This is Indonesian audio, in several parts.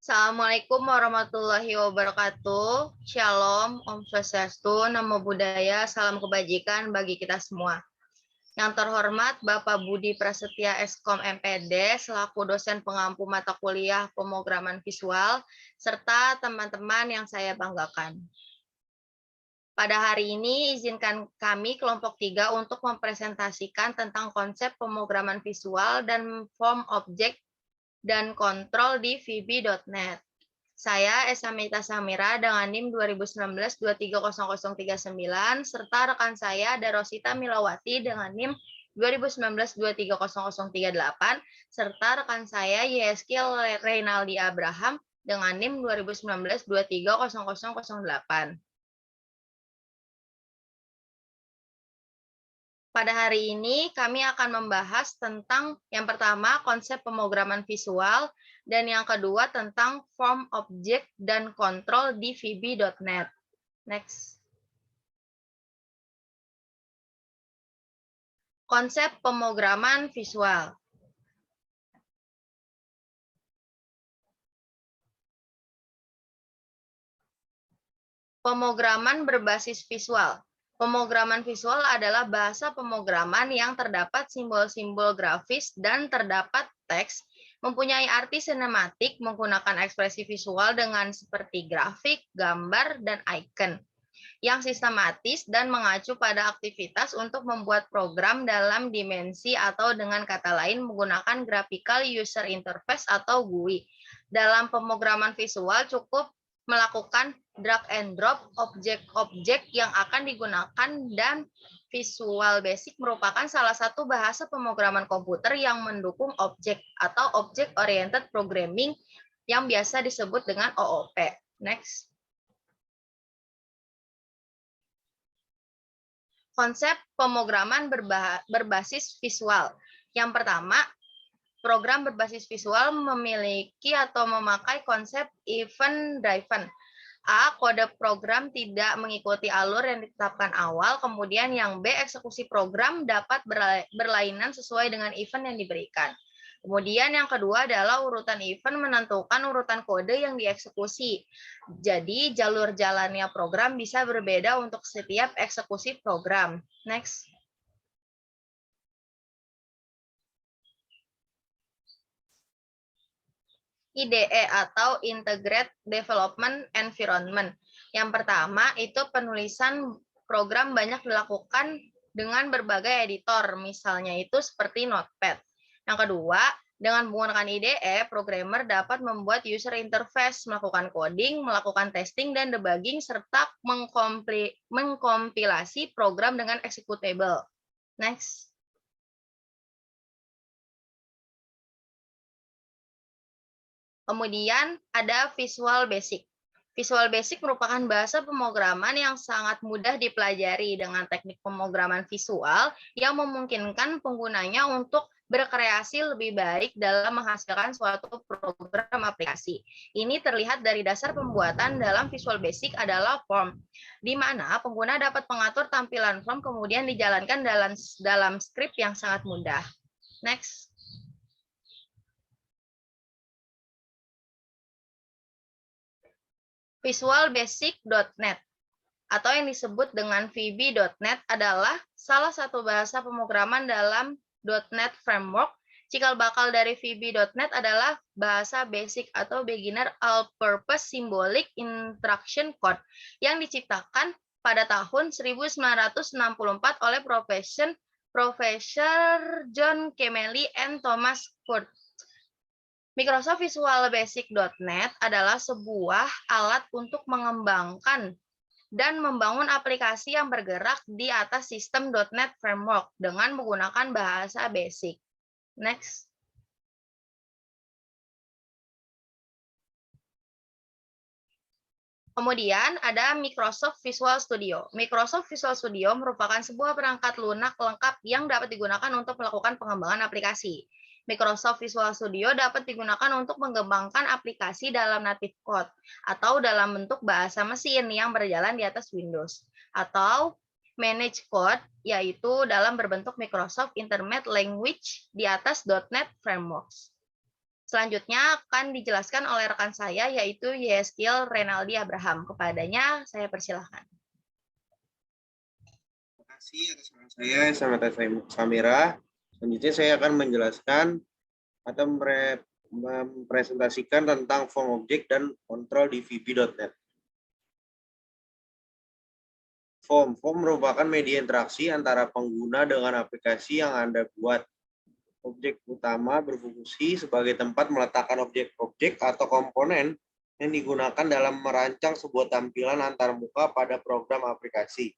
Assalamualaikum warahmatullahi wabarakatuh. Shalom, Om Swastiastu, Namo Buddhaya, salam kebajikan bagi kita semua. Yang terhormat Bapak Budi Prasetya Eskom MPD selaku dosen pengampu mata kuliah pemrograman visual serta teman-teman yang saya banggakan. Pada hari ini izinkan kami kelompok 3 untuk mempresentasikan tentang konsep pemrograman visual dan form objek dan kontrol di VB.NET. Saya Esa Mita Samira dengan NIM 2019-230039 serta rekan saya Darosita Milawati dengan NIM 2019-230038 serta rekan saya Yeskiel Reynaldi Abraham dengan NIM 2019-230008. Pada hari ini kami akan membahas tentang yang pertama konsep pemrograman visual dan yang kedua tentang form objek dan kontrol di VB.NET. Next. Konsep pemrograman visual. Pemrograman berbasis visual. Pemrograman visual adalah bahasa pemrograman yang terdapat simbol-simbol grafis dan terdapat teks, mempunyai arti sinematik menggunakan ekspresi visual dengan seperti grafik, gambar, dan icon, yang sistematis dan mengacu pada aktivitas untuk membuat program dalam dimensi atau dengan kata lain menggunakan graphical user interface atau GUI. Dalam pemrograman visual cukup melakukan drag and drop objek-objek yang akan digunakan dan Visual Basic merupakan salah satu bahasa pemrograman komputer yang mendukung objek atau Object Oriented Programming yang biasa disebut dengan OOP. Next. Konsep pemrograman berbasis visual. Yang pertama, program berbasis visual memiliki atau memakai konsep event-driven. A. Kode program tidak mengikuti alur yang ditetapkan awal, kemudian yang B. Eksekusi program dapat berlainan sesuai dengan event yang diberikan. Kemudian yang kedua adalah urutan event menentukan urutan kode yang dieksekusi. Jadi jalur jalannya program bisa berbeda untuk setiap eksekusi program. Next. IDE atau Integrated Development Environment. Yang pertama itu penulisan program banyak dilakukan dengan berbagai editor, misalnya itu seperti Notepad. Yang kedua, dengan menggunakan IDE, programmer dapat membuat user interface, melakukan coding, melakukan testing dan debugging, serta mengkompilasi program dengan executable. Next. Kemudian ada Visual Basic. Visual Basic merupakan bahasa pemrograman yang sangat mudah dipelajari dengan teknik pemrograman visual yang memungkinkan penggunanya untuk berkreasi lebih baik dalam menghasilkan suatu program aplikasi. Ini terlihat dari dasar pembuatan dalam Visual Basic adalah form, di mana pengguna dapat mengatur tampilan form kemudian dijalankan dalam script yang sangat mudah. Next. Visual Basic.NET atau yang disebut dengan VB.NET adalah salah satu bahasa pemrograman dalam .NET Framework. Cikal bakal dari VB.NET adalah bahasa basic atau Beginner All-Purpose Symbolic Instruction Code yang diciptakan pada tahun 1964 oleh Profesor John Kemeley and Thomas Ford. Microsoft Visual Basic.NET adalah sebuah alat untuk mengembangkan dan membangun aplikasi yang bergerak di atas sistem .NET Framework dengan menggunakan bahasa BASIC. Next. Kemudian ada Microsoft Visual Studio. Microsoft Visual Studio merupakan sebuah perangkat lunak lengkap yang dapat digunakan untuk melakukan pengembangan aplikasi. Microsoft Visual Studio dapat digunakan untuk mengembangkan aplikasi dalam native code atau dalam bentuk bahasa mesin yang berjalan di atas Windows, atau manage code, yaitu dalam berbentuk Microsoft Intermediate Language di atas .NET Frameworks. Selanjutnya akan dijelaskan oleh rekan saya, yaitu Yeskiel Renaldi Abraham. Kepadanya, saya persilahkan. Terima kasih atas nama saya Samira. Selanjutnya saya akan menjelaskan atau mempresentasikan tentang form objek dan kontrol di VB.NET. Form merupakan media interaksi antara pengguna dengan aplikasi yang Anda buat. Objek utama berfungsi sebagai tempat meletakkan objek-objek atau komponen yang digunakan dalam merancang sebuah tampilan antarmuka pada program aplikasi.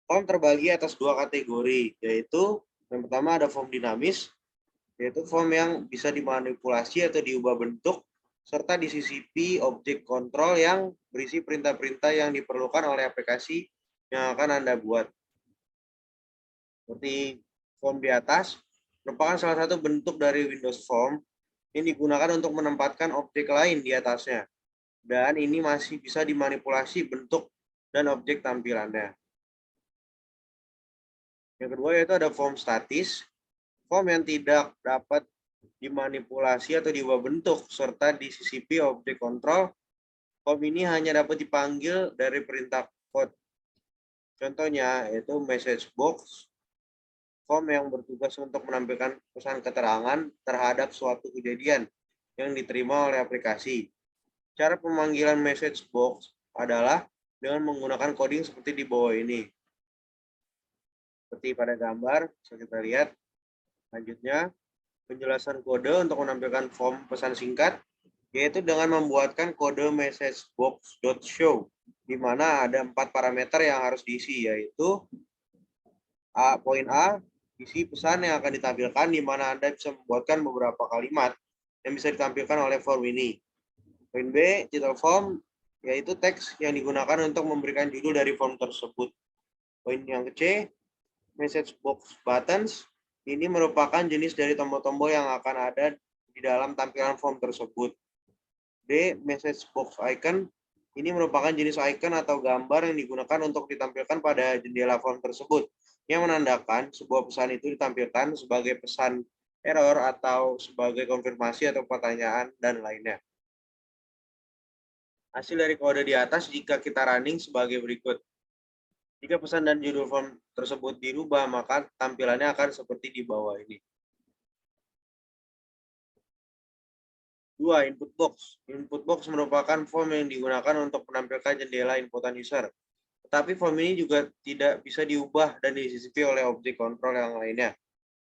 Form terbagi atas dua kategori, yaitu yang pertama ada form dinamis, yaitu form yang bisa dimanipulasi atau diubah bentuk, serta disisipi objek kontrol yang berisi perintah-perintah yang diperlukan oleh aplikasi yang akan Anda buat. Seperti form di atas, merupakan salah satu bentuk dari Windows Form yang digunakan untuk menempatkan objek lain di atasnya. Dan ini masih bisa dimanipulasi bentuk dan objek tampilannya. Yang kedua yaitu ada form statis, form yang tidak dapat dimanipulasi atau diubah bentuk, serta disisipi objek kontrol. Form ini hanya dapat dipanggil dari perintah code. Contohnya yaitu message box, form yang bertugas untuk menampilkan pesan keterangan terhadap suatu kejadian yang diterima oleh aplikasi. Cara pemanggilan message box adalah dengan menggunakan coding seperti di bawah ini. Seperti pada gambar, bisa kita lihat. Selanjutnya, penjelasan kode untuk menampilkan form pesan singkat, yaitu dengan membuatkan kode message box.show, di mana ada 4 parameter yang harus diisi, yaitu poin A, isi pesan yang akan ditampilkan, di mana Anda bisa membuatkan beberapa kalimat yang bisa ditampilkan oleh form ini. Poin B, title form, yaitu teks yang digunakan untuk memberikan judul dari form tersebut. Poin yang C, message box buttons, ini merupakan jenis dari tombol-tombol yang akan ada di dalam tampilan form tersebut. D, message box icon, ini merupakan jenis icon atau gambar yang digunakan untuk ditampilkan pada jendela form tersebut, yang menandakan sebuah pesan itu ditampilkan sebagai pesan error atau sebagai konfirmasi atau pertanyaan dan lainnya. Hasil dari kode di atas jika kita running sebagai berikut. Jika pesan dan judul form tersebut dirubah, maka tampilannya akan seperti di bawah ini. 2. Input box. Input box merupakan form yang digunakan untuk menampilkan jendela inputan user. Tetapi form ini juga tidak bisa diubah dan disisipi oleh objek kontrol yang lainnya.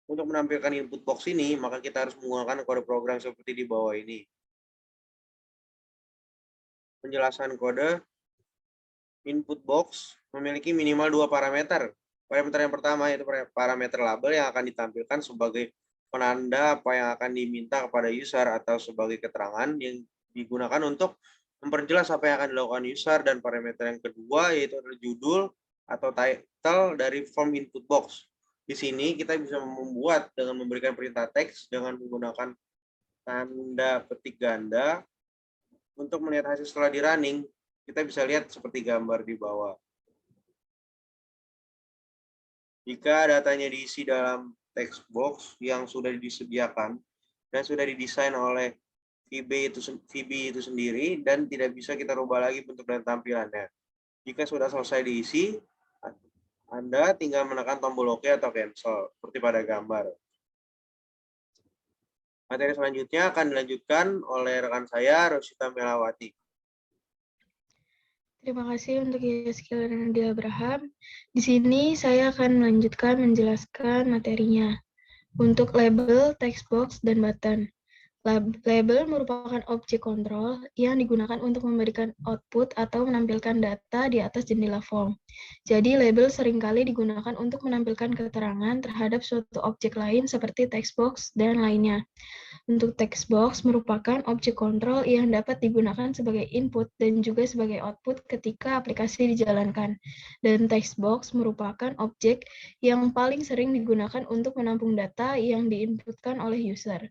Untuk menampilkan input box ini, maka kita harus menggunakan kode program seperti di bawah ini. Penjelasan kode. Input box memiliki minimal 2 parameter. Parameter yang pertama yaitu parameter label yang akan ditampilkan sebagai penanda apa yang akan diminta kepada user atau sebagai keterangan yang digunakan untuk memperjelas apa yang akan dilakukan user, dan parameter yang kedua yaitu judul atau title dari form input box. Di sini kita bisa membuat dengan memberikan perintah teks dengan menggunakan tanda petik ganda. Untuk melihat hasil setelah di running, kita bisa lihat seperti gambar di bawah. Jika datanya diisi dalam text box yang sudah disediakan dan sudah didesain oleh VB itu sendiri dan tidak bisa kita rubah lagi bentuk dan tampilannya. Jika sudah selesai diisi, Anda tinggal menekan tombol OK atau cancel, seperti pada gambar. Materi selanjutnya akan dilanjutkan oleh rekan saya, Rosita Melawati. Terima kasih untuk Yeskiel Renaldi Abraham. Di sini saya akan melanjutkan menjelaskan materinya. Untuk label, text box, dan button. Label merupakan objek kontrol yang digunakan untuk memberikan output atau menampilkan data di atas jendela form. Jadi, label seringkali digunakan untuk menampilkan keterangan terhadap suatu objek lain seperti text box dan lainnya. Untuk text box merupakan objek kontrol yang dapat digunakan sebagai input dan juga sebagai output ketika aplikasi dijalankan. Dan text box merupakan objek yang paling sering digunakan untuk menampung data yang diinputkan oleh user.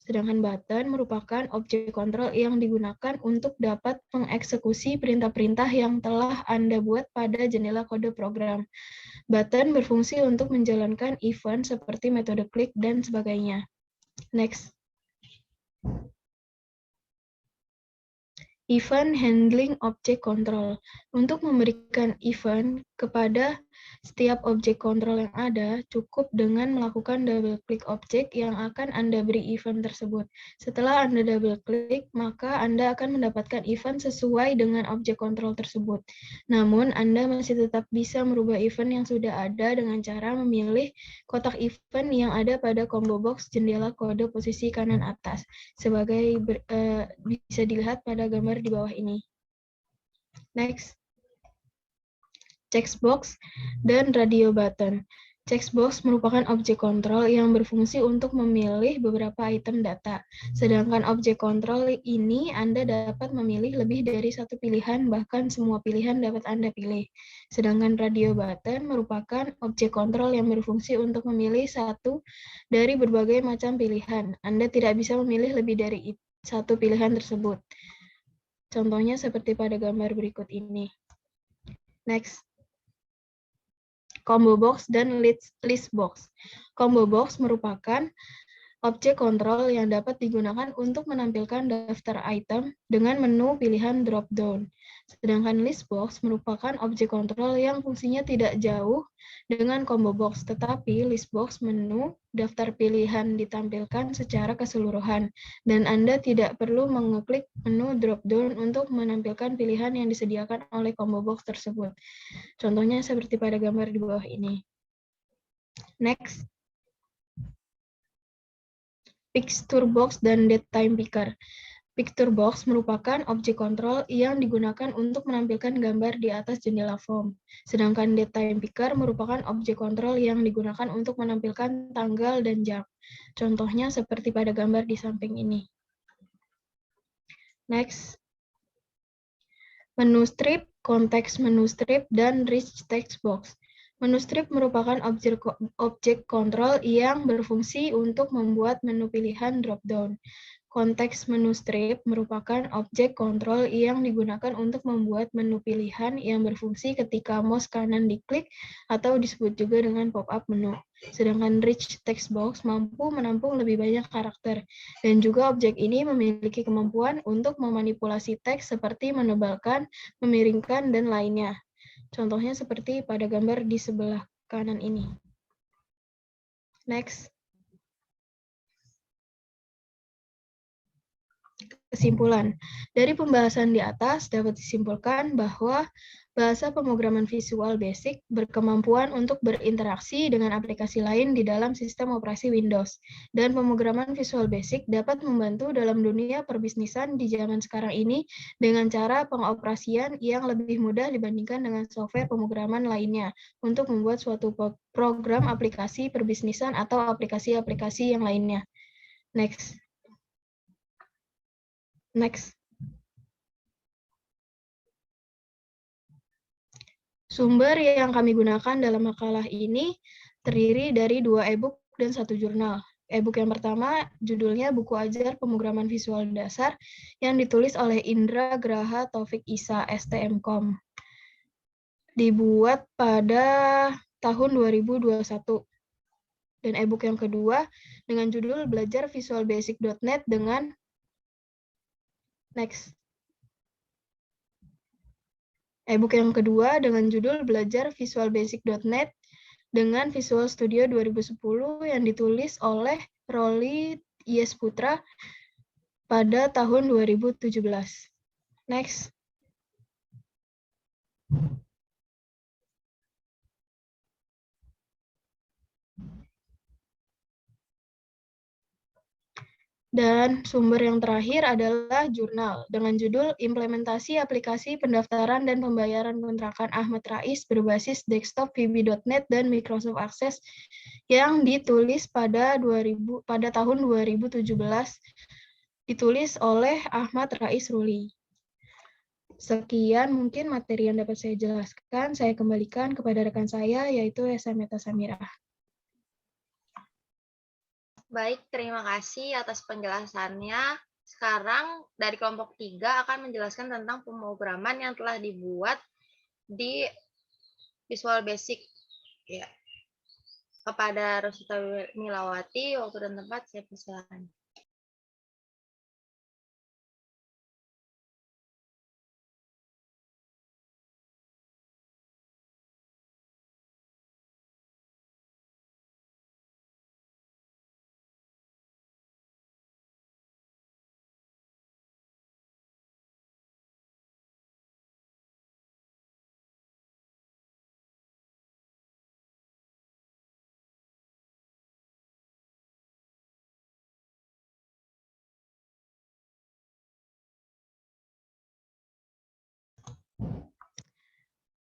Sedangkan button merupakan objek kontrol yang digunakan untuk dapat mengeksekusi perintah-perintah yang telah Anda buat pada jendela kode program. Button berfungsi untuk menjalankan event seperti metode klik dan sebagainya. Next. Event Handling Object Control. Untuk memberikan event kepada setiap objek kontrol yang ada, cukup dengan melakukan double-klik objek yang akan Anda beri event tersebut. Setelah Anda double-klik, maka Anda akan mendapatkan event sesuai dengan objek kontrol tersebut. Namun, Anda masih tetap bisa merubah event yang sudah ada dengan cara memilih kotak event yang ada pada combo box jendela kode posisi kanan atas, sebagai bisa dilihat pada gambar di bawah ini. Next. Checkbox dan radio button. Checkbox merupakan objek kontrol yang berfungsi untuk memilih beberapa item data. Sedangkan objek kontrol ini Anda dapat memilih lebih dari satu pilihan, bahkan semua pilihan dapat Anda pilih. Sedangkan radio button merupakan objek kontrol yang berfungsi untuk memilih satu dari berbagai macam pilihan. Anda tidak bisa memilih lebih dari satu pilihan tersebut. Contohnya seperti pada gambar berikut ini. Next. Combo box dan list box. Combo box merupakan objek kontrol yang dapat digunakan untuk menampilkan daftar item dengan menu pilihan drop-down. Sedangkan list box merupakan objek kontrol yang fungsinya tidak jauh dengan combo box, tetapi list box menu daftar pilihan ditampilkan secara keseluruhan, dan Anda tidak perlu mengeklik menu drop-down untuk menampilkan pilihan yang disediakan oleh combo box tersebut. Contohnya seperti pada gambar di bawah ini. Next. Picture box dan date time picker. Picture box merupakan objek kontrol yang digunakan untuk menampilkan gambar di atas jendela form. Sedangkan date time picker merupakan objek kontrol yang digunakan untuk menampilkan tanggal dan jam. Contohnya seperti pada gambar di samping ini. Next. Menu strip, konteks menu strip, dan rich text box. Menu strip merupakan objek kontrol yang berfungsi untuk membuat menu pilihan drop-down. Konteks menu strip merupakan objek kontrol yang digunakan untuk membuat menu pilihan yang berfungsi ketika mouse kanan diklik atau disebut juga dengan pop-up menu. Sedangkan rich text box mampu menampung lebih banyak karakter, dan juga objek ini memiliki kemampuan untuk memanipulasi teks seperti menebalkan, memiringkan, dan lainnya. Contohnya seperti pada gambar di sebelah kanan ini. Next. Kesimpulan. Dari pembahasan di atas dapat disimpulkan bahwa bahasa pemrograman visual basic berkemampuan untuk berinteraksi dengan aplikasi lain di dalam sistem operasi Windows. Dan pemrograman visual basic dapat membantu dalam dunia perbisnisan di zaman sekarang ini dengan cara pengoperasian yang lebih mudah dibandingkan dengan software pemrograman lainnya untuk membuat suatu program aplikasi perbisnisan atau aplikasi-aplikasi yang lainnya. Next. Sumber yang kami gunakan dalam makalah ini terdiri dari 2 e-book dan 1 jurnal. E-book yang pertama judulnya Buku Ajar Pemrograman Visual Dasar yang ditulis oleh Indra Graha Taufik Isa, STMkom. Dibuat pada tahun 2021. Dan e-book yang kedua dengan judul Belajar Visual Basic.net dengan Next. E-book yang kedua dengan judul Belajar Visual Basic.net dengan Visual Studio 2010 yang ditulis oleh Rolly Yesputra pada tahun 2017. Next. Dan sumber yang terakhir adalah jurnal dengan judul Implementasi Aplikasi Pendaftaran dan Pembayaran Kontrakan Ahmad Rais berbasis desktop VB.net dan Microsoft Access yang ditulis pada tahun 2017, ditulis oleh Ahmad Rais Ruli. Sekian mungkin materi yang dapat saya jelaskan. Saya kembalikan kepada rekan saya, yaitu Esa Meta Samirah. Baik, terima kasih atas penjelasannya. Sekarang dari kelompok 3 akan menjelaskan tentang pemrograman yang telah dibuat di Visual Basic. Ya. Kepada Rosita Milawati, waktu dan tempat saya persilakan.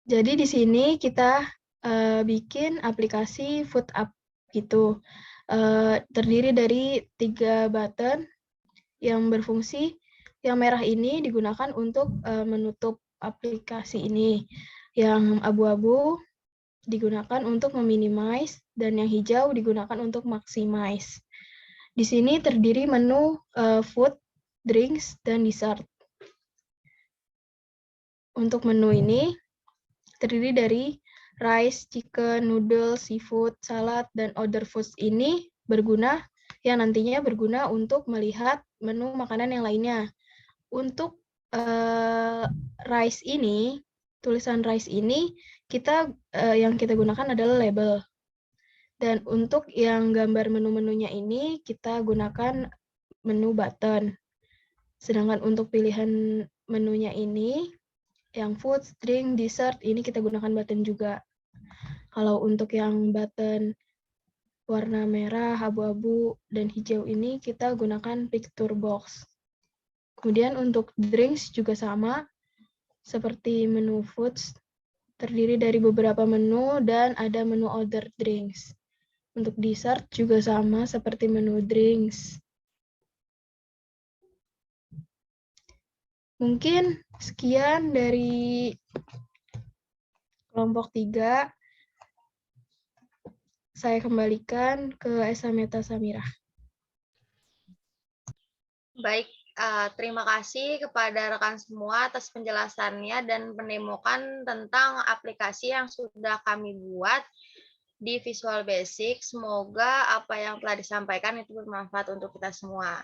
Jadi di sini kita bikin aplikasi Food App gitu. Terdiri dari 3 button yang berfungsi. Yang merah ini digunakan untuk menutup aplikasi ini. Yang abu-abu digunakan untuk meminimize, dan yang hijau digunakan untuk maximize. Di sini terdiri menu food, drinks, dan dessert. Untuk menu ini terdiri dari rice, chicken, noodle, seafood, salad, dan other foods ini yang nantinya berguna untuk melihat menu makanan yang lainnya. Untuk rice ini, tulisan rice ini yang kita gunakan adalah label. Dan untuk yang gambar menu-menunya ini kita gunakan menu button. Sedangkan untuk pilihan menunya ini yang food, drink, dessert ini kita gunakan button juga. Kalau untuk yang button warna merah, abu-abu, dan hijau ini kita gunakan picture box. Kemudian untuk drinks juga sama, seperti menu foods, terdiri dari beberapa menu dan ada menu other drinks. Untuk dessert juga sama seperti menu drinks. Mungkin sekian dari kelompok 3. Saya kembalikan ke Esameta Samira. Baik, terima kasih kepada rekan semua atas penjelasannya dan penemukan tentang aplikasi yang sudah kami buat di Visual Basic. Semoga apa yang telah disampaikan itu bermanfaat untuk kita semua.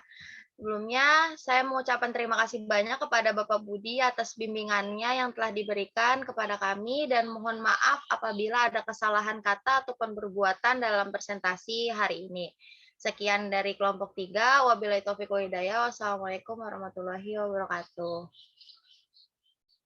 Sebelumnya, saya mengucapkan terima kasih banyak kepada Bapak Budi atas bimbingannya yang telah diberikan kepada kami dan mohon maaf apabila ada kesalahan kata ataupun perbuatan dalam presentasi hari ini. Sekian dari kelompok 3. Wabillahi taufiq wal hidayah. Wassalamualaikum warahmatullahi wabarakatuh.